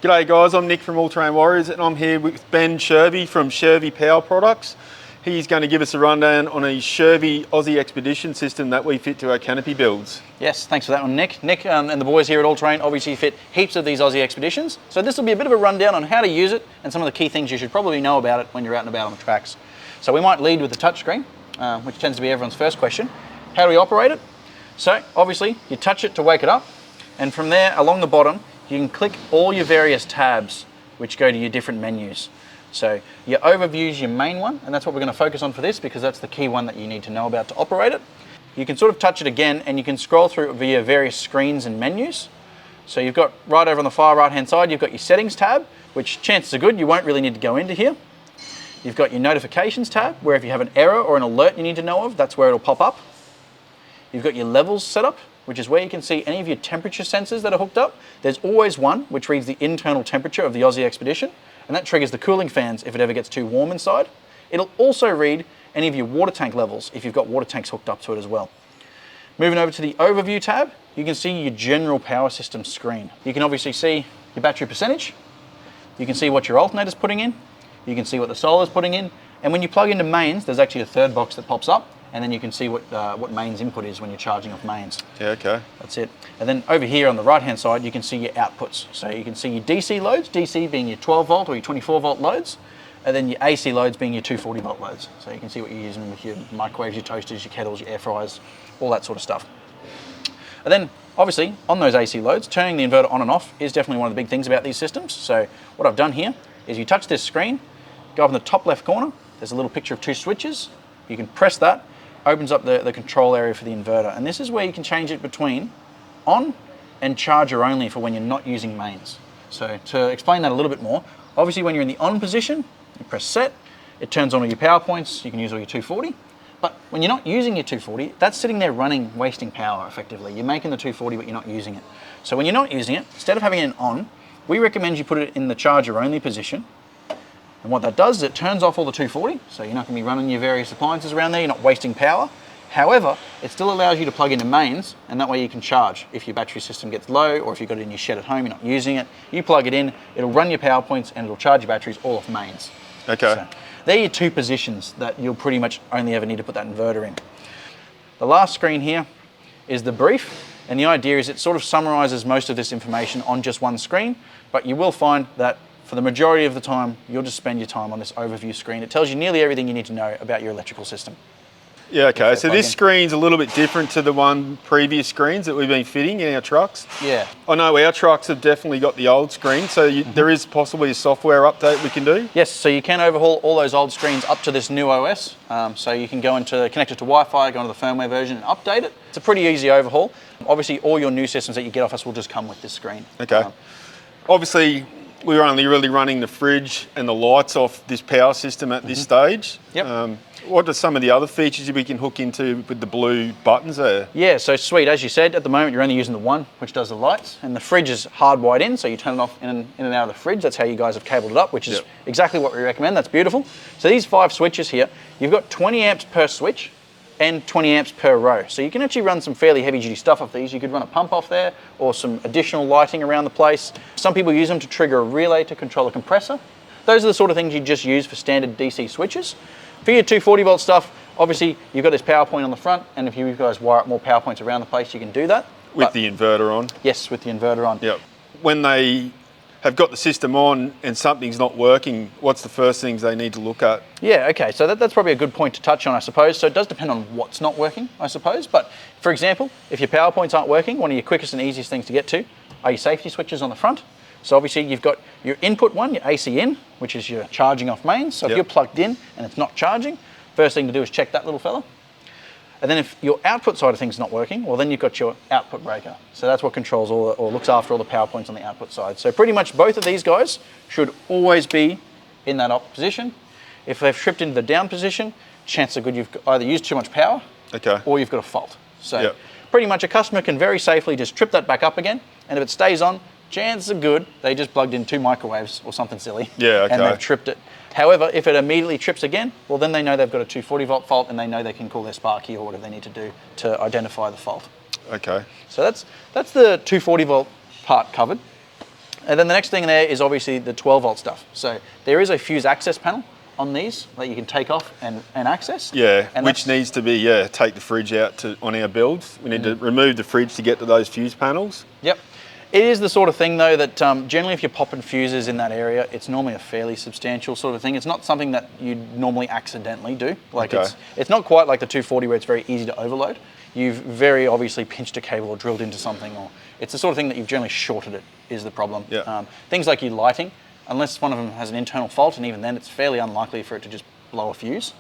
G'day guys, I'm Nick from All Terrain Warriors and I'm here with Ben Shervey from Shervey Power Products. He's going to give us a rundown on a Shervey Aussie Expedition system that we fit to our canopy builds. Yes, thanks for that one, Nick. Nick and the boys here at All Terrain obviously fit heaps of these Aussie Expeditions. So this will be a bit of a rundown on how to use it and some of the key things you should probably know about it when you're out and about on the tracks. So we might lead with the touchscreen, which tends to be everyone's first question. How do we operate it? So obviously you touch it to wake it up, and from there along the bottom you can click all your various tabs which go to your different menus. So your overview is your main one, and that's what we're going to focus on for this because that's the key one that you need to know about to operate it. You can sort of touch it again and you can scroll through via various screens and menus. So you've got right over on the far right hand side, you've got your settings tab, which chances are good you won't really need to go into here. You've got your notifications tab, where if you have an error or an alert you need to know of, that's where it'll pop up. You've got your levels set up, which is where you can see any of your temperature sensors that are hooked up. There's always one which reads the internal temperature of the Aussie Expedition, and that triggers the cooling fans if it ever gets too warm inside. It'll also read any of your water tank levels if you've got water tanks hooked up to it as well. Moving over to the overview tab, you can see your general power system screen. You can obviously see your battery percentage, you can see what your alternator's putting in, you can see what the solar's putting in, and when you plug into mains, there's actually a third box that pops up, and then you can see what mains input is when you're charging off mains. Yeah, okay. That's it. And then over here on the right hand side, you can see your outputs. So you can see your DC loads, DC being your 12 volt or your 24 volt loads, and then your AC loads being your 240 volt loads. So you can see what you're using with your microwaves, your toasters, your kettles, your air fryers, all that sort of stuff. And then obviously on those AC loads, turning the inverter on and off is definitely one of the big things about these systems. So what I've done here is you touch this screen, go up in the top left corner, there's a little picture of two switches. You can press that, opens up the control area for the inverter, and this is where you can change it between on and charger only for when you're not using mains. So to explain that a little bit more, obviously when you're in the on position, you press set, it turns on all your power points, you can use all your 240, but when you're not using your 240, that's sitting there running, wasting power effectively. You're making the 240 but you're not using it. So when you're not using it, instead of having it on, we recommend you put it in the charger only position. And what that does is it turns off all the 240, so you're not going to be running your various appliances around there, you're not wasting power. However, it still allows you to plug into mains, and that way you can charge. If your battery system gets low, or if you've got it in your shed at home, you're not using it, you plug it in, it'll run your power points, and it'll charge your batteries all off mains. Okay. So they're your two positions that you'll pretty much only ever need to put that inverter in. The last screen here is the brief, and the idea is it sort of summarizes most of this information on just one screen, but you will find that for the majority of the time, you'll just spend your time on this overview screen. It tells you nearly everything you need to know about your electrical system. Yeah, okay, so this screen's a little bit different to the one previous screens that we've been fitting in our trucks. Yeah. I know our trucks have definitely got the old screen, so there is possibly a software update we can do? Yes, so you can overhaul all those old screens up to this new OS. So you can go into, connect it to Wi-Fi, go into the firmware version and update it. It's a pretty easy overhaul. Obviously, all your new systems that you get off us will just come with this screen. Okay. Obviously, we were only really running the fridge and the lights off this power system at this stage. Yep. What are some of the other features we can hook into with the blue buttons there? Yeah, so sweet. As you said, at the moment you're only using the one, which does the lights, and the fridge is hardwired in, so you turn it off in and out of the fridge. That's how you guys have cabled it up, which is exactly what we recommend. That's beautiful. So these 5 switches here, you've got 20 amps per switch and 20 amps per row. So you can actually run some fairly heavy duty stuff off these. You could run a pump off there or some additional lighting around the place. Some people use them to trigger a relay to control a compressor. Those are the sort of things you just use for standard DC switches. For your 240 volt stuff, obviously you've got this power point on the front, and if you guys wire up more power points around the place, you can do that. With the inverter on? Yes, with the inverter on. Yep. When they have got the system on and something's not working, what's the first things they need to look at? Yeah, okay, so that's probably a good point to touch on, I suppose. So it does depend on what's not working, I suppose. But for example, if your power points aren't working, one of your quickest and easiest things to get to are your safety switches on the front. So obviously you've got your input one, your AC in, which is your charging off mains. So if you're plugged in and it's not charging, first thing to do is check that little fella. And then if your output side of things is not working, well then you've got your output breaker. So that's what controls all or looks after all the power points on the output side. So pretty much both of these guys should always be in that up position. If they've tripped into the down position, chances are good you've either used too much power or you've got a fault. So pretty much a customer can very safely just trip that back up again, and if it stays on, chances are good they just plugged in 2 microwaves or something silly and they've tripped it. However, if it immediately trips again, well then they know they've got a 240 volt fault and they know they can call their Sparky or whatever they need to do to identify the fault. Okay. So that's the 240 volt part covered. And then the next thing there is obviously the 12 volt stuff. So there is a fuse access panel on these that you can take off and access. Yeah, and which needs to be, take the fridge out on our builds. We need to remove the fridge to get to those fuse panels. Yep. It is the sort of thing though that generally if you're popping fuses in that area, it's normally a fairly substantial sort of thing. It's not something that you normally accidentally do. Like it's not quite like the 240 where it's very easy to overload. You've very obviously pinched a cable or drilled into something, or it's the sort of thing that you've generally shorted it is the problem. Yeah. Things like your lighting, unless one of them has an internal fault, and even then it's fairly unlikely for it to just blow a fuse.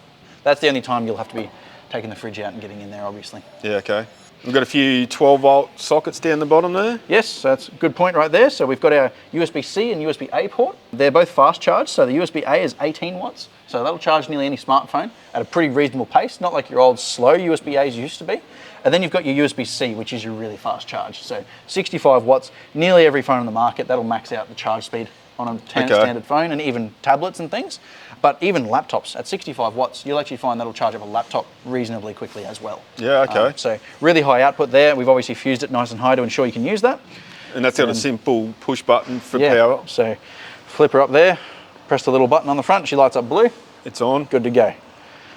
That's the only time you'll have to be taking the fridge out and getting in there, obviously. Yeah, okay. We've got a few 12 volt sockets down the bottom there. Yes, that's a good point right there. So we've got our USB-C and USB-A port. They're both fast charged, so the USB-A is 18 watts. So that'll charge nearly any smartphone at a pretty reasonable pace, not like your old slow USB-As used to be. And then you've got your USB-C, which is your really fast charge. So 65 watts, nearly every phone on the market, that'll max out the charge speed on a standard phone, and even tablets and things. But even laptops at 65 watts, you'll actually find that'll charge up a laptop reasonably quickly as well. Yeah, okay. So really high output there. We've obviously fused it nice and high to ensure you can use that. And that's got a simple push button for power. So flip her up there, press the little button on the front, she lights up blue. It's on. Good to go.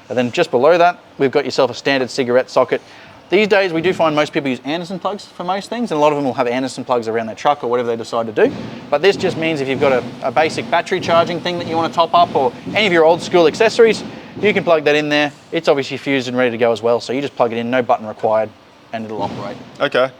And then just below that, we've got yourself a standard cigarette socket. These days, we do find most people use Anderson plugs for most things, and a lot of them will have Anderson plugs around their truck or whatever they decide to do. But this just means if you've got a basic battery charging thing that you want to top up, or any of your old school accessories, you can plug that in there. It's obviously fused and ready to go as well, so you just plug it in, no button required, and it'll operate. Okay.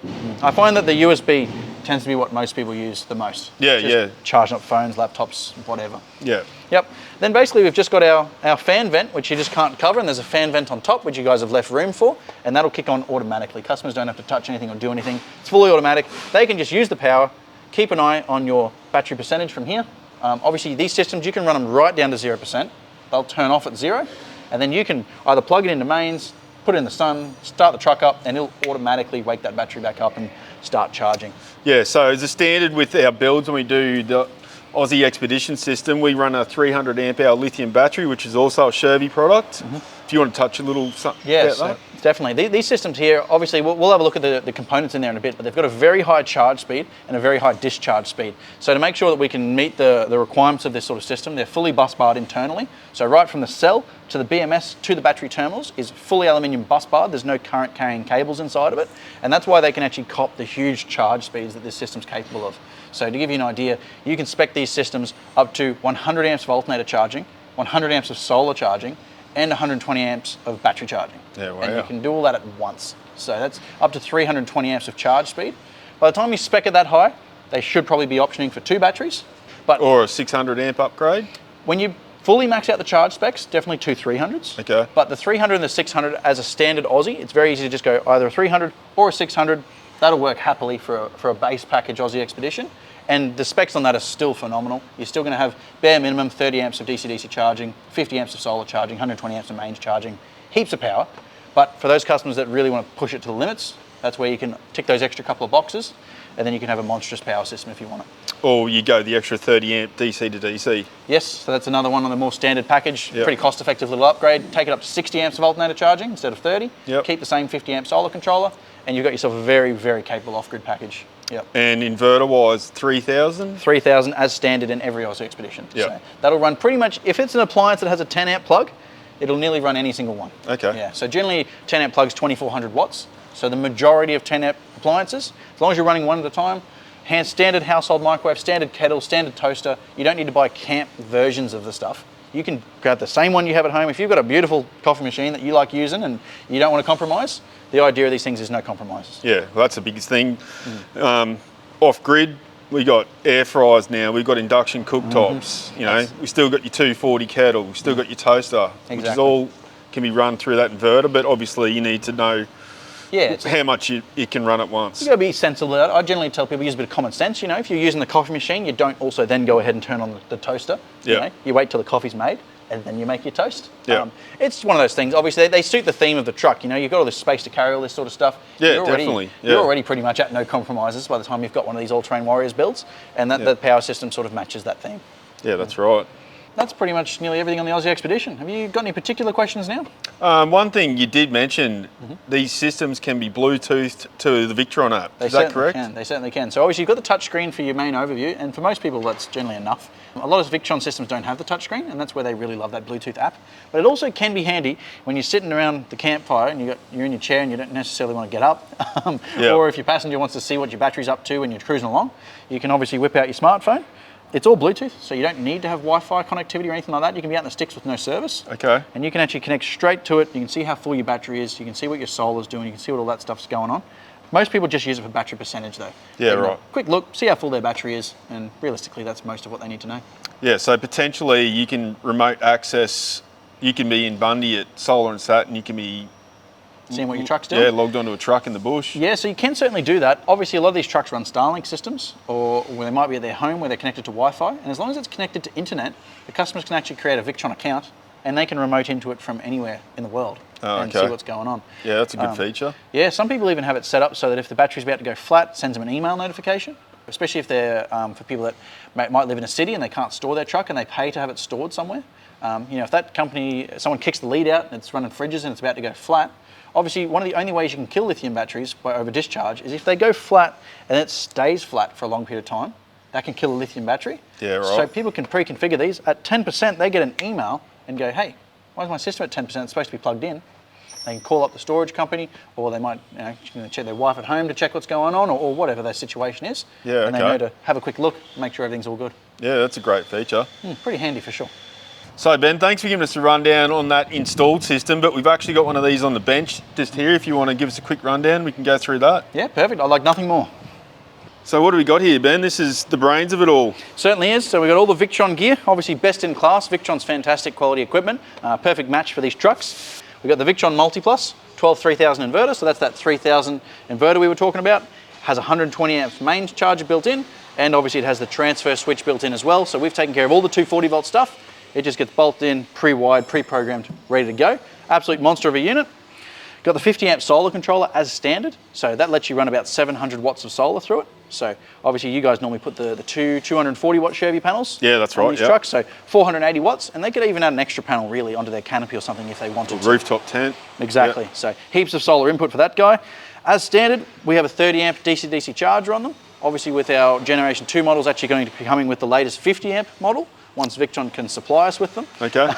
I find that the USB tends to be what most people use the most. Yeah, Charging up phones, laptops, whatever. Yeah. Yep. Then basically we've just got our fan vent, which you just can't cover, and there's a fan vent on top, which you guys have left room for, and that'll kick on automatically. Customers don't have to touch anything or do anything. It's fully automatic. They can just use the power, keep an eye on your battery percentage from here. Obviously these systems, you can run them right down to 0%. They'll turn off at 0, and then you can either plug it into mains, put it in the sun, start the truck up, and it'll automatically wake that battery back up and start charging. Yeah, so as a standard with our builds, when we do the Aussie Expedition system, we run a 300 amp hour lithium battery, which is also a Shervey product. If you want to touch a little something about that. Definitely. These systems here, obviously, we'll have a look at the components in there in a bit, but they've got a very high charge speed and a very high discharge speed. So to make sure that we can meet the requirements of this sort of system, they're fully bus barred internally. So right from the cell to the BMS to the battery terminals is fully aluminium bus barred. There's no current carrying cables inside of it. And that's why they can actually cop the huge charge speeds that this system's capable of. So to give you an idea, you can spec these systems up to 100 amps of alternator charging, 100 amps of solar charging, and 120 amps of battery charging. Yeah, wow. And you can do all that at once. So that's up to 320 amps of charge speed. By the time you spec it that high, they should probably be optioning for 2 batteries. Or a 600 amp upgrade? When you fully max out the charge specs, definitely 2 300s. Okay. But the 300 and the 600 as a standard Aussie, it's very easy to just go either a 300 or a 600. That'll work happily for a base package Aussie Expedition. And the specs on that are still phenomenal. You're still going to have bare minimum 30 amps of DC-DC charging, 50 amps of solar charging, 120 amps of mains charging, heaps of power. But for those customers that really want to push it to the limits, that's where you can tick those extra couple of boxes, and then you can have a monstrous power system if you want it. Or you go the extra 30 amp DC to DC. Yes, so that's another one on the more standard package. Yep. Pretty cost-effective little upgrade. Take it up to 60 amps of alternator charging instead of 30. Yep. Keep the same 50 amp solar controller, and you've got yourself a very, very capable off-grid package. Yep. And inverter-wise, 3,000? 3,000 as standard in every Aussie Expedition. Yep. So that'll run pretty much, if it's an appliance that has a 10 amp plug, it'll nearly run any single one. Okay. Yeah, so generally 10 amp plug's 2,400 watts. So the majority of 10 amp appliances, as long as you're running one at a time, standard household microwave, standard kettle, standard toaster, you don't need to buy camp versions of the stuff. You can grab the same one you have at home. If you've got a beautiful coffee machine that you like using and you don't want to compromise, the idea of these things is no compromises. Yeah, well, that's the biggest thing. Off-grid, we got air fryers now, we've got induction cooktops, you know, we still got your 240 kettle, we still got your toaster, which is all can be run through that inverter, but obviously you need to know how much it can run at once. You've got to be sensible about it. I generally tell people use a bit of common sense. You know, if you're using the coffee machine, you don't also then go ahead and turn on the toaster. You know, you wait till the coffee's made and then you make your toast. Yeah. It's one of those things. Obviously, they suit the theme of the truck. You know, you've got all this space to carry all this sort of stuff. Yeah, definitely. You're already pretty much at no compromises by the time you've got one of these All-Terrain Warriors builds, and that the power system sort of matches that theme. Yeah, that's right. that's pretty much nearly everything on the Aussie Expedition. Have you got any particular questions now? One thing you did mention, these systems can be Bluetoothed to the Victron app. Is that correct? They certainly can. So obviously you've got the touchscreen for your main overview, and for most people that's generally enough. A lot of Victron systems don't have the touchscreen, and that's where they really love that Bluetooth app. But it also can be handy when you're sitting around the campfire and you're in your chair and you don't necessarily want to get up, or if your passenger wants to see what your battery's up to when you're cruising along, you can obviously whip out your smartphone. It's all Bluetooth, so you don't need to have Wi-Fi connectivity or anything like that. You can be out in the sticks with no service. Okay. And you can actually connect straight to it. You can see how full your battery is. You can see what your solar's doing. You can see what all that stuff's going on. Most people just use it for battery percentage though. Yeah, right. Quick look, see how full their battery is, and realistically that's most of what they need to know. Yeah, so potentially you can remote access, you can be in Bundy at Solar and Sat, and you can be seeing what your truck's doing? Yeah, logged onto a truck in the bush. Yeah, so you can certainly do that. Obviously, a lot of these trucks run Starlink systems, or they might be at their home where they're connected to Wi-Fi. And as long as it's connected to internet, the customers can actually create a Victron account, and they can remote into it from anywhere in the world and see what's going on. Yeah, that's a good feature. Yeah, some people even have it set up so that if the battery's about to go flat, it sends them an email notification. Especially if they're for people that might live in a city and they can't store their truck and they pay to have it stored somewhere. If that company, someone kicks the lead out and it's running fridges and it's about to go flat, obviously, one of the only ways you can kill lithium batteries by over discharge is if they go flat and it stays flat for a long period of time. That can kill a lithium battery. Yeah, right. So people can pre-configure these. At 10%, they get an email and go, hey, why is my system at 10%? It's supposed to be plugged in. They can call up the storage company, or they might check their wife at home to check what's going on, or whatever their situation is. Yeah, and they know to have a quick look, make sure everything's all good. Yeah, that's a great feature. Pretty handy for sure. So Ben, thanks for giving us a rundown on that installed system, but we've actually got one of these on the bench just here. If you want to give us a quick rundown, we can go through that. Yeah, perfect. I'd like nothing more. So what do we got here, Ben? This is the brains of it all. Certainly is. So we've got all the Victron gear, obviously best in class. Victron's fantastic quality equipment, perfect match for these trucks. We've got the Victron MultiPlus 12 3000 inverter, so that's that 3000 inverter we were talking about. Has 120 amps mains charger built in, and obviously it has the transfer switch built in as well. So we've taken care of all the 240 volt stuff. It just gets bolted in, pre-wired, pre-programmed, ready to go. Absolute monster of a unit. Got the 50 amp solar controller as standard, so that lets you run about 700 watts of solar through it. So obviously you guys normally put the two 240 watt Shervey panels. Yeah, that's on right. These trucks, so 480 watts, and they could even add an extra panel really onto their canopy or something if they wanted to. Rooftop tent. Exactly. Yep. So heaps of solar input for that guy. As standard, we have a 30 amp DC-DC charger on them. Obviously with our Generation 2 models actually going to be coming with the latest 50 amp model, once Victron can supply us with them. Okay.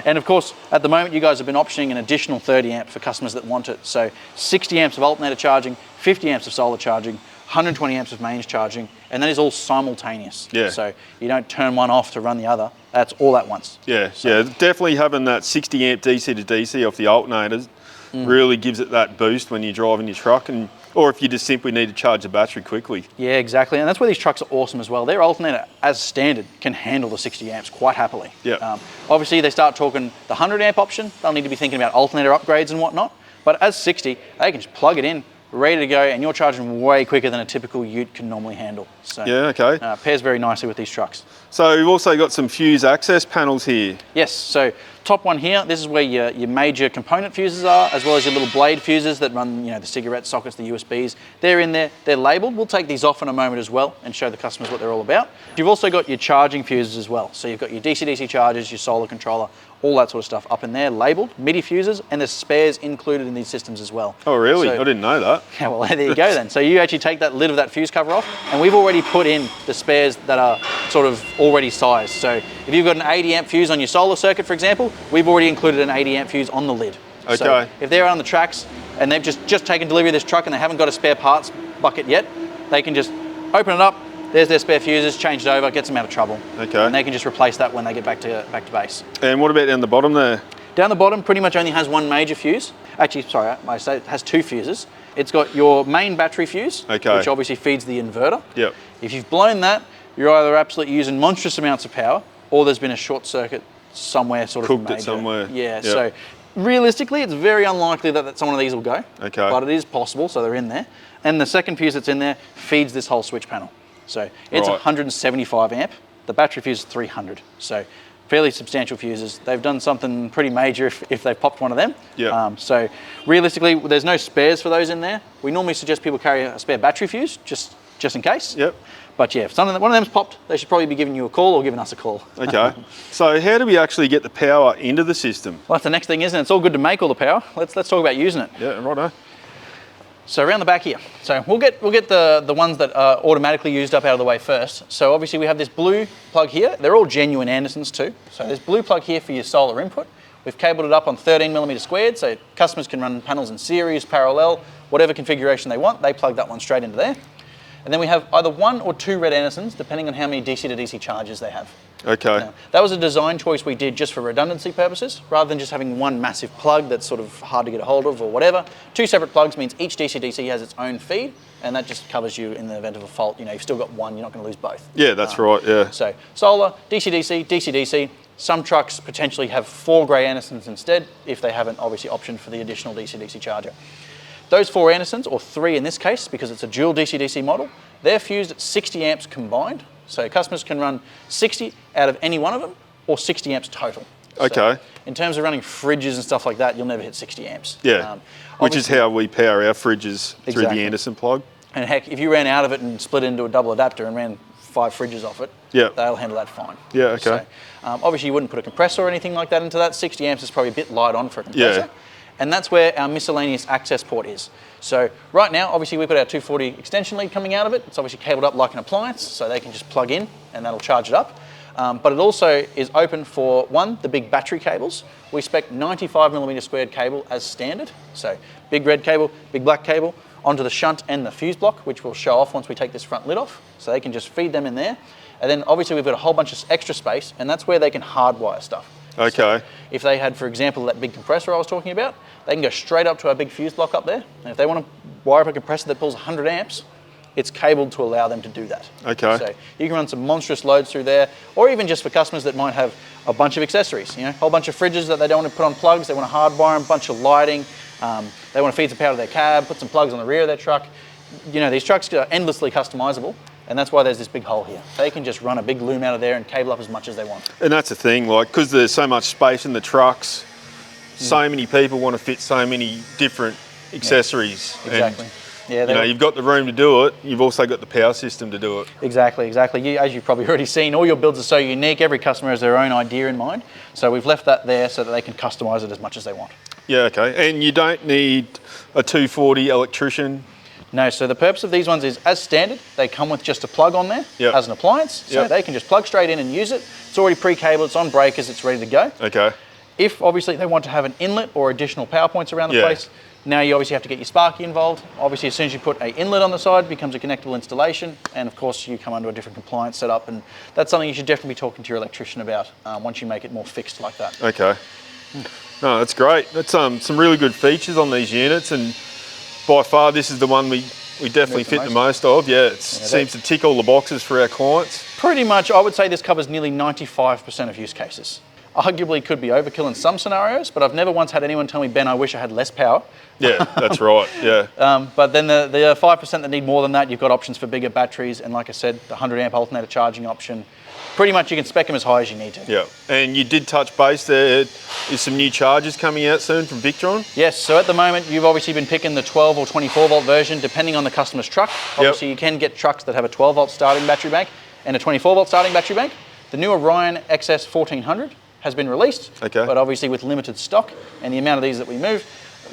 And of course, at the moment, you guys have been optioning an additional 30 amp for customers that want it. So 60 amps of alternator charging, 50 amps of solar charging, 120 amps of mains charging, and that is all simultaneous. Yeah. So you don't turn one off to run the other. That's all at once. Yeah, so. Yeah, definitely having that 60 amp DC to DC off the alternators really gives it that boost when you're driving your truck, or if you just simply need to charge the battery quickly. Yeah, exactly, and that's where these trucks are awesome as well. Their alternator, as standard, can handle the 60 amps quite happily. Yeah. Obviously, they start talking the 100 amp option, they'll need to be thinking about alternator upgrades and whatnot, but as 60, they can just plug it in, ready to go, and you're charging way quicker than a typical ute can normally handle. So, yeah, okay. Pairs very nicely with these trucks. So we've also got some fuse access panels here. Yes, so top one here, this is where your major component fuses are, as well as your little blade fuses that run the cigarette sockets, the USBs. They're in there, they're labelled. We'll take these off in a moment as well and show the customers what they're all about. You've also got your charging fuses as well. So you've got your DC-DC chargers, your solar controller, all that sort of stuff up in there, labelled, MIDI fuses, and there's spares included in these systems as well. Oh really? So, I didn't know that. Yeah, well there you go then. So you actually take that lid of that fuse cover off, and we've already put in the spares that are sort of already sized. So if you've got an 80 amp fuse on your solar circuit, for example, we've already included an 80 amp fuse on the lid. Okay. So if they're on the tracks and they've just taken delivery of this truck and they haven't got a spare parts bucket yet, they can just open it up, there's their spare fuses, change it over, gets them out of trouble. Okay. And they can just replace that when they get back to base. And what about down the bottom there? Down the bottom pretty much only has one major fuse. Actually, sorry, I say it has two fuses. It's got your main battery fuse, which obviously feeds the inverter. Yep. If you've blown that, you're either absolutely using monstrous amounts of power, or there's been a short circuit somewhere sort of cooked major. it somewhere. Yeah, so realistically, it's very unlikely that some one of these will go. Okay. But it is possible, so they're in there. And the second fuse that's in there feeds this whole switch panel. So it's 175 amp. The battery fuse is 300. So fairly substantial fuses. They've done something pretty major if they've popped one of them. Yeah. So realistically, there's no spares for those in there. We normally suggest people carry a spare battery fuse just in case. Yep. But yeah, if one of them's popped, they should probably be giving you a call or giving us a call. Okay. So how do we actually get the power into the system? Well, that's the next thing, isn't it? It's all good to make all the power. Let's talk about using it. Yeah, righto. So around the back here. So we'll get the ones that are automatically used up out of the way first. So obviously we have this blue plug here. They're all genuine Andersons too. So this blue plug here for your solar input. We've cabled it up on 13mm squared, so customers can run panels in series, parallel, whatever configuration they want. They plug that one straight into there. And then we have either 1 or 2 red Andersons, depending on how many DC to DC charges they have. Okay. Now, that was a design choice we did just for redundancy purposes, rather than just having one massive plug that's sort of hard to get a hold of or whatever. 2 separate plugs means each DC-DC has its own feed, and that just covers you in the event of a fault. You know, you've still got one, you're not going to lose both. Yeah, that's right, yeah. So solar, DC-DC, DC-DC. Some trucks potentially have 4 grey Andersons instead, if they haven't obviously optioned for the additional DC-DC charger. Those 4 Andersons, or 3 in this case, because it's a dual DC-DC model, they're fused at 60 amps combined. So customers can run 60 out of any one of them, or 60 amps total. Okay. So in terms of running fridges and stuff like that, you'll never hit 60 amps. Yeah, which is how we power our fridges through the Anderson plug. And heck, if you ran out of it and split it into a double adapter and ran 5 fridges off it, they'll handle that fine. Yeah, okay. So, obviously you wouldn't put a compressor or anything like that into that. 60 amps is probably a bit light on for a compressor. Yeah. And that's where our miscellaneous access port is. So right now, obviously we've got our 240 extension lead coming out of it. It's obviously cabled up like an appliance, so they can just plug in and that'll charge it up. But it also is open for, 1, the big battery cables. We spec 95mm squared cable as standard. So big red cable, big black cable, onto the shunt and the fuse block, which we'll show off once we take this front lid off. So they can just feed them in there. And then obviously we've got a whole bunch of extra space, and that's where they can hardwire stuff. Okay. So if they had, for example, that big compressor I was talking about, they can go straight up to our big fuse block up there. And if they want to wire up a compressor that pulls 100 amps, it's cabled to allow them to do that. Okay. So you can run some monstrous loads through there, or even just for customers that might have a bunch of accessories, you know, a whole bunch of fridges that they don't want to put on plugs, they want to hardwire them, a bunch of lighting, they want to feed some power to their cab, put some plugs on the rear of their truck. You know, these trucks are endlessly customizable, and that's why there's this big hole here. They can just run a big loom out of there and cable up as much as they want. And that's the thing, like, because there's so much space in the trucks, so many people want to fit so many different accessories. Exactly. And, yeah, you know, you've got the room to do it, you've also got the power system to do it. Exactly. As you've probably already seen, all your builds are so unique, every customer has their own idea in mind. So we've left that there so that they can customize it as much as they want. Yeah, okay. And you don't need a 240 electrician? No, so the purpose of these ones is, as standard, they come with just a plug on there as an appliance, so they can just plug straight in and use it. It's already pre-cabled, it's on breakers, it's ready to go. Okay. If obviously they want to have an inlet or additional power points around the place, now you obviously have to get your Sparky involved. Obviously, as soon as you put an inlet on the side, it becomes a connectable installation, and of course you come under a different compliance setup, and that's something you should definitely be talking to your electrician about once you make it more fixed like that. Okay. No, that's great. That's some really good features on these units, and by far this is the one we definitely fit the most of. Yeah, it seems to tick all the boxes for our clients. Pretty much, I would say this covers nearly 95% of use cases. Arguably could be overkill in some scenarios, but I've never once had anyone tell me, Ben, I wish I had less power. Yeah, that's right, yeah. But then the 5% that need more than that, you've got options for bigger batteries, and like I said, the 100 amp alternator charging option. Pretty much you can spec them as high as you need to. Yeah, and you did touch base, there is some new chargers coming out soon from Victron? Yes, so at the moment you've obviously been picking the 12 or 24 volt version depending on the customer's truck. Obviously you can get trucks that have a 12 volt starting battery bank and a 24 volt starting battery bank. The new Orion XS 1400 has been released, but obviously with limited stock, and the amount of these that we move,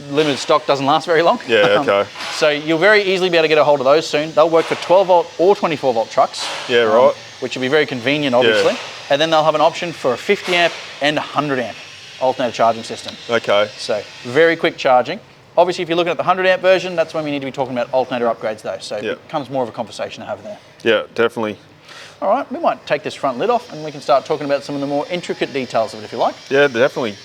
limited stock doesn't last very long. Yeah, okay. So you'll very easily be able to get a hold of those soon. They'll work for 12 volt or 24 volt trucks. Yeah, right. Which will be very convenient, obviously. And then they'll have an option for a 50 amp and 100 amp alternator charging system. Okay. So very quick charging. Obviously, if you're looking at the 100 amp version, that's when we need to be talking about alternator upgrades though. So it becomes more of a conversation to have there. Yeah, definitely. All right, we might take this front lid off and we can start talking about some of the more intricate details of it if you like. Yeah, definitely.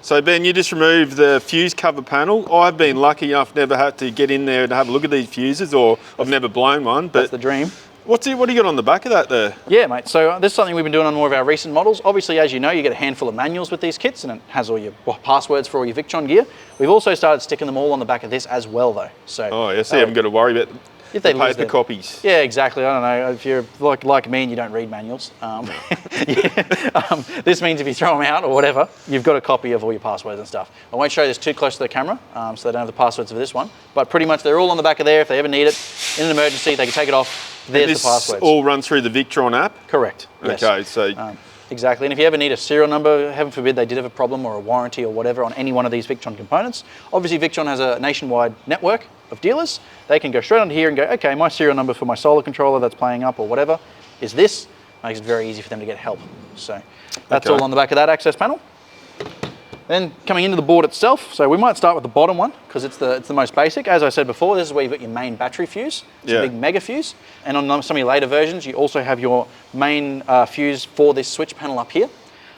So Ben, you just removed the fuse cover panel. I've been lucky enough never had to get in there to have a look at these fuses, or I've never blown one. But that's the dream. What do you got on the back of that there? Yeah, mate, so this is something we've been doing on more of our recent models. Obviously, as you know, you get a handful of manuals with these kits, and it has all your passwords for all your Victron gear. We've also started sticking them all on the back of this as well, though. So, oh, yes, you haven't got to worry about If they lose paper copies. Yeah, exactly. I don't know. If you're like me and you don't read manuals, this means if you throw them out or whatever, you've got a copy of all your passwords and stuff. I won't show you this too close to the camera, so they don't have the passwords for this one. But pretty much they're all on the back of there. If they ever need it in an emergency, they can take it off. There's the passwords. All run through the Victron app? Correct. Yes. Okay, so... exactly, and if you ever need a serial number, heaven forbid they did have a problem or a warranty or whatever on any one of these Victron components, obviously Victron has a nationwide network of dealers. They can go straight onto here and go, okay, my serial number for my solar controller that's playing up or whatever is this. Makes it very easy for them to get help. So that's all on the back of that access panel. Then coming into the board itself, so we might start with the bottom one because it's the most basic. As I said before, this is where you've got your main battery fuse. It's a big mega fuse. And on some of your later versions, you also have your main fuse for this switch panel up here.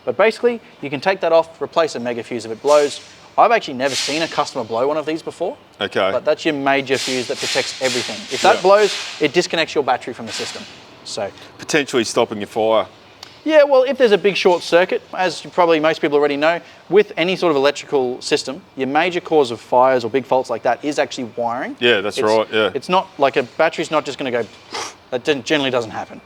But basically, you can take that off, replace a mega fuse if it blows. I've actually never seen a customer blow one of these before. Okay. But that's your major fuse that protects everything. If that blows, it disconnects your battery from the system. So potentially stopping your fire. Yeah, well, if there's a big short circuit, as probably most people already know, with any sort of electrical system, your major cause of fires or big faults like that is actually wiring. Yeah, that's right, yeah. It's not like a battery's not just going to go, that generally doesn't happen.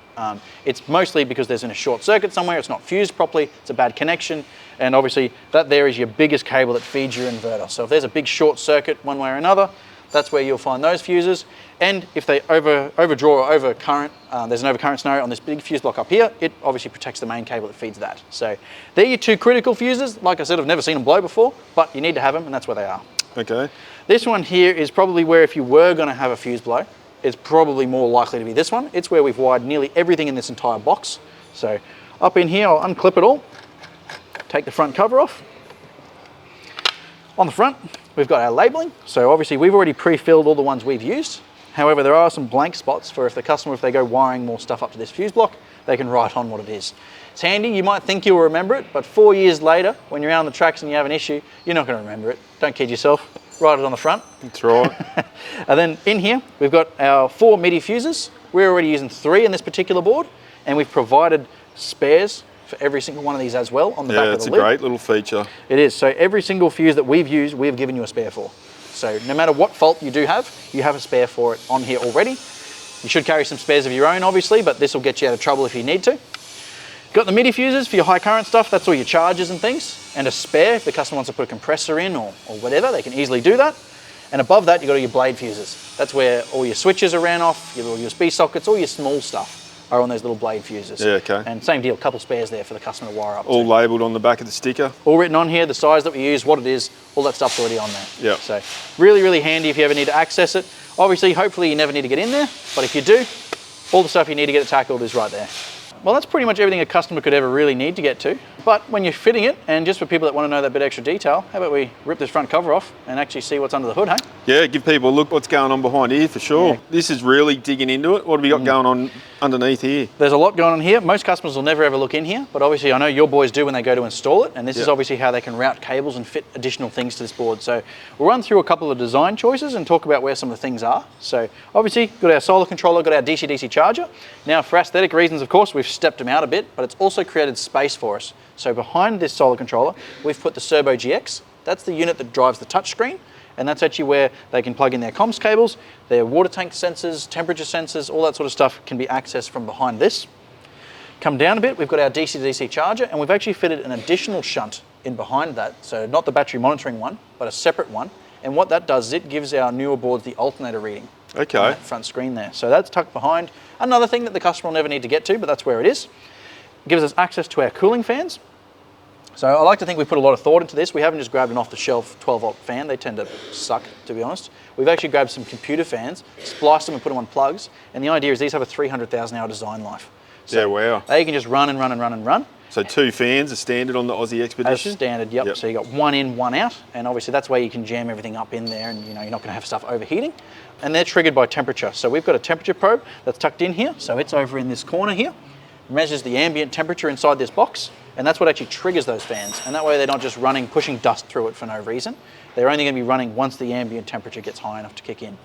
It's mostly because there's a short circuit somewhere, it's not fused properly, it's a bad connection, and obviously that there is your biggest cable that feeds your inverter. So if there's a big short circuit one way or another, that's where you'll find those fuses. And if they overdraw or overcurrent, there's an overcurrent scenario on this big fuse block up here, it obviously protects the main cable that feeds that. So they're your two critical fuses. Like I said, I've never seen them blow before, but you need to have them, and that's where they are. Okay. This one here is probably where if you were going to have a fuse blow, it's probably more likely to be this one. It's where we've wired nearly everything in this entire box. So up in here, I'll unclip it all, take the front cover off. On the front, we've got our labeling. So obviously we've already pre-filled all the ones we've used. However, there are some blank spots for if the customer, if they go wiring more stuff up to this fuse block, they can write on what it is. It's handy, you might think you'll remember it, but 4 years later, when you're out on the tracks and you have an issue, you're not gonna remember it. Don't kid yourself, write it on the front. That's right. And then in here, we've got our 4 MIDI fuses. We're already using 3 in this particular board, and we've provided spares for every single one of these as well on the back of the lid. Yeah, it's a great little feature. It is, so every single fuse that we've used, we've given you a spare for. So no matter what fault you do have, you have a spare for it on here already. You should carry some spares of your own, obviously, but this will get you out of trouble if you need to. Got the MIDI fuses for your high current stuff, that's all your chargers and things, and a spare if the customer wants to put a compressor in or whatever, they can easily do that. And above that, you've got all your blade fuses. That's where all your switches are ran off, your little USB sockets, all your small stuff are on those little blade fuses. Yeah, okay. And same deal, a couple spares there for the customer to wire up. All labelled on the back of the sticker? All written on here, the size that we use, what it is, all that stuff's already on there. Yeah. So really, really handy if you ever need to access it. Obviously, hopefully you never need to get in there, but if you do, all the stuff you need to get it tackled is right there. Well, that's pretty much everything a customer could ever really need to get to. But when you're fitting it, and just for people that want to know that bit extra detail, how about we rip this front cover off and actually see what's under the hood, hey? Yeah, give people a look what's going on behind here for sure. Yeah. This is really digging into it. What have we got going on underneath here? There's a lot going on here. Most customers will never ever look in here, but obviously I know your boys do when they go to install it, and this is obviously how they can route cables and fit additional things to this board. So we'll run through a couple of design choices and talk about where some of the things are. So obviously, got our solar controller, got our DC-DC charger. Now for aesthetic reasons, of course, we've stepped them out a bit, but it's also created space for us. So behind this solar controller, we've put the Turbo GX. That's the unit that drives the touchscreen, and that's actually where they can plug in their comms cables, their water tank sensors, temperature sensors, all that sort of stuff can be accessed from behind this. Come down a bit, we've got our DC-DC charger, and we've actually fitted an additional shunt in behind that. So not the battery monitoring one, but a separate one. And what that does is it gives our newer boards the alternator reading. Okay. On that front screen there. So that's tucked behind. Another thing that the customer will never need to get to, but that's where it is. It gives us access to our cooling fans. So I like to think we put a lot of thought into this. We haven't just grabbed an off-the-shelf 12-volt fan. They tend to suck, to be honest. We've actually grabbed some computer fans, spliced them and put them on plugs. And the idea is these have a 300,000 hour design life. So wow. They can just run and run and run and run. So 2 fans are standard on the Aussie Expedition? As standard, yep. So you got 1 in, 1 out. And obviously that's where you can jam everything up in there, and you're not going to have stuff overheating. And they're triggered by temperature. So we've got a temperature probe that's tucked in here. So it's over in this corner here. Measures the ambient temperature inside this box, and that's what actually triggers those fans. And that way they're not just running, pushing dust through it for no reason. They're only going to be running once the ambient temperature gets high enough to kick in.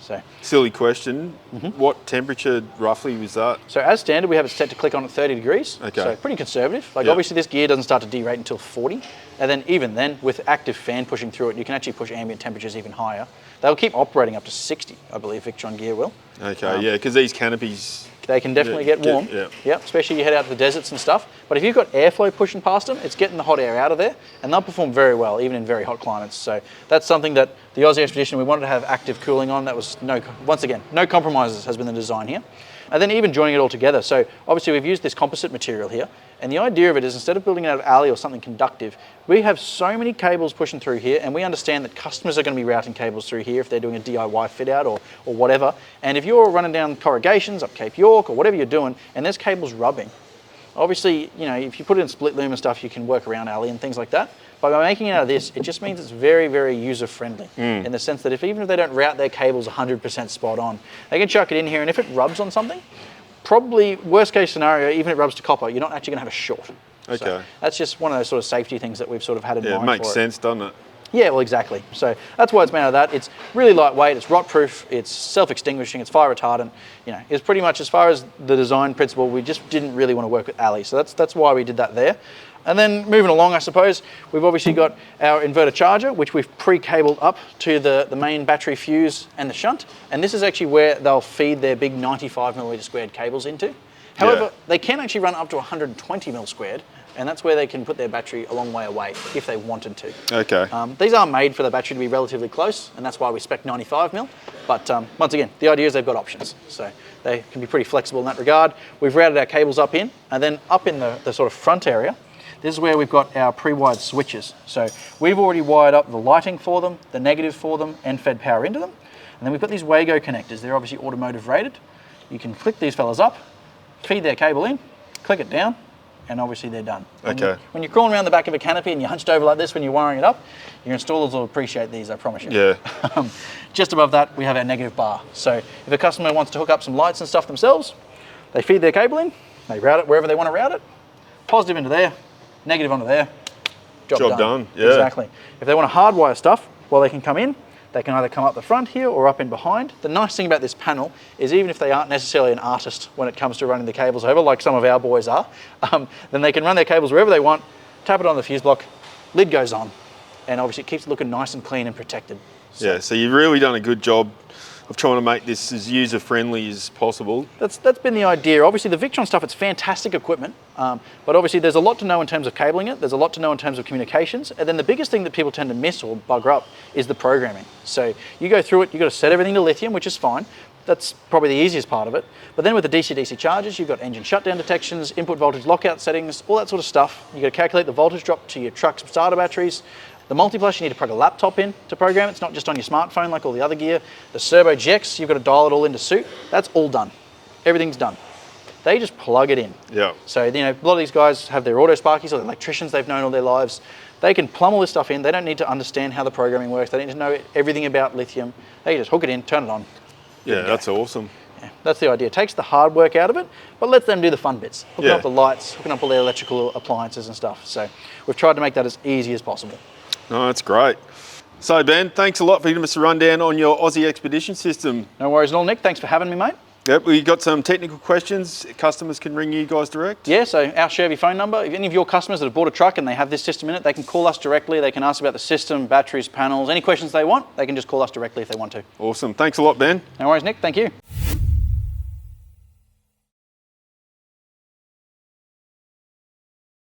So silly question. What temperature roughly was that? So as standard, we have it set to click on at 30 degrees. Okay. So pretty conservative. Like obviously this gear doesn't start to derate until 40. And then even then, with active fan pushing through it, you can actually push ambient temperatures even higher. They'll keep operating up to 60, I believe, Victron gear will. Okay, yeah, because these canopies... They can definitely get warm. Yeah, especially you head out to the deserts and stuff. But if you've got airflow pushing past them, it's getting the hot air out of there, and they'll perform very well, even in very hot climates. So that's something that the Aussie Expedition, we wanted to have active cooling on. That was, once again, no compromises has been the design here. And then even joining it all together. So obviously we've used this composite material here, and the idea of it is instead of building it out of alley or something conductive, we have so many cables pushing through here, and we understand that customers are going to be routing cables through here if they're doing a DIY fit out or whatever. And if you're running down corrugations up Cape York or whatever you're doing, and there's cables rubbing, obviously, you know, if you put it in split loom and stuff, you can work around alley and things like that. But by making it out of this, it just means it's very, very user-friendly in the sense that even if they don't route their cables 100% spot on, they can chuck it in here, and if it rubs on something, probably worst case scenario, even if it rubs to copper, you're not actually going to have a short. Okay. So that's just one of those sort of safety things that we've sort of had in mind. Yeah, it makes sense, doesn't it? Yeah, well, exactly. So that's why it's made out of that. It's really lightweight, it's rot-proof, it's self-extinguishing, it's fire retardant. You know, it's pretty much as far as the design principle, we just didn't really want to work with alley. So that's why we did that there. And then moving along, I suppose, we've obviously got our inverter charger, which we've pre-cabled up to the main battery fuse and the shunt. And this is actually where they'll feed their big 95mm squared cables into. However, they can actually run up to 120mm squared, and that's where they can put their battery a long way away if they wanted to. Okay. These are made for the battery to be relatively close, and that's why we spec 95mm. But once again, the idea is they've got options. So they can be pretty flexible in that regard. We've routed our cables up in, and then up in the sort of front area, this is where we've got our pre-wired switches. So we've already wired up the lighting for them, the negative for them, and fed power into them. And then we've got these Wago connectors. They're obviously automotive rated. You can click these fellas up, feed their cable in, click it down, and obviously they're done. Okay. When you're crawling around the back of a canopy and you're hunched over like this when you're wiring it up, your installers will appreciate these, I promise you. Yeah. Just above that, we have our negative bar. So if a customer wants to hook up some lights and stuff themselves, they feed their cable in, they route it wherever they want to route it, positive into there, negative onto there, job done. Yeah. Exactly. If they want to hardwire stuff, well, they can come in. They can either come up the front here or up in behind. The nice thing about this panel is even if they aren't necessarily an artist when it comes to running the cables over, like some of our boys are, then they can run their cables wherever they want, tap it on the fuse block, lid goes on, and obviously it keeps it looking nice and clean and protected. Yeah, so you've really done a good job of trying to make this as user-friendly as possible. That's been the idea. Obviously the Victron stuff, it's fantastic equipment, but obviously there's a lot to know in terms of cabling it, there's a lot to know in terms of communications, and then the biggest thing that people tend to miss or bugger up is the programming. So you go through it, you've got to set everything to lithium, which is fine. That's probably the easiest part of it. But then with the DC-DC chargers, you've got engine shutdown detections, input voltage lockout settings, all that sort of stuff. You've got to calculate the voltage drop to your truck's starter batteries. The multiplus, you need to plug a laptop in to program it. It's not just on your smartphone like all the other gear. The servo jacks, you've got to dial it all into suit. That's all done. Everything's done. They just plug it in. Yeah. So, you know, a lot of these guys have their auto sparkies or the electricians they've known all their lives. They can plumb all this stuff in. They don't need to understand how the programming works. They need to know everything about lithium. They just hook it in, turn it on. Yeah, that's awesome. Yeah, that's the idea. It takes the hard work out of it, but lets them do the fun bits. Hooking up the lights, hooking up all their electrical appliances and stuff. So we've tried to make that as easy as possible. No, that's great. So Ben, thanks a lot for giving us a rundown on your Aussie Expedition system. No worries at all, Nick. Thanks for having me, mate. Yep, we got some technical questions. Customers can ring you guys direct? Yeah, so our Shervey phone number, if any of your customers that have bought a truck and they have this system in it, they can call us directly. They can ask about the system, batteries, panels, any questions they want. They can just call us directly if they want to. Awesome. Thanks a lot, Ben. No worries, Nick. Thank you.